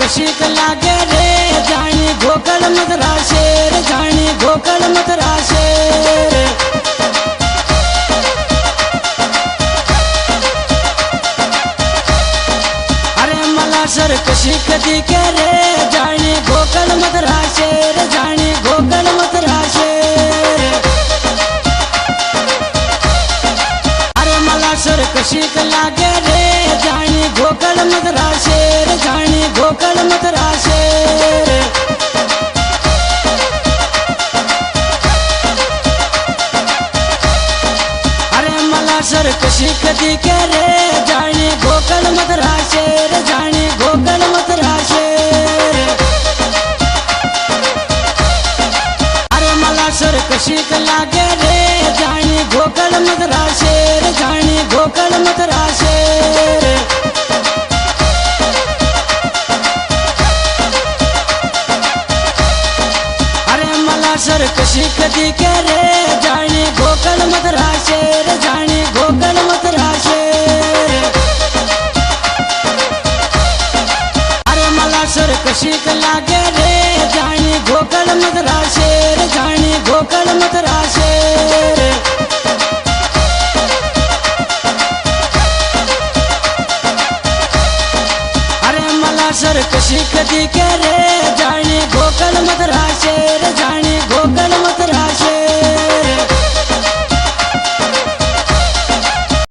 कशी लागे रे जानी गोकल मथुरा शेर जानी गोकल मथुरा शेर अरे मला सर कशी कधी के रे जानी गोकल मथुरा शेर जानी गोकल मथुरा शेर अरे मला सर कशी लागे रे जानी गोकल मथुरा शेर जानी गोकल मथुरा शेर अरे मला सर कशी कधी के रे जानी गोकल मथुरा शेर जानी गोकल मथुरा शेर अरे मला सर कशी लागे रे जानी गोकल मथुरा शेर जानी गोकल मथुरा शेर सर कशी कधी के रे जानी गोकल मथुरा शेर जानी गोकल मथुरा शेर अरे मला सर कशी लागे रे जानी गोकल मथुरा शेर जानी गोकल मथुरा शेर अरे मला सर कशी कधी के रे जानी गोकल मथुरा शेर जानी गोकल मथुरा शेर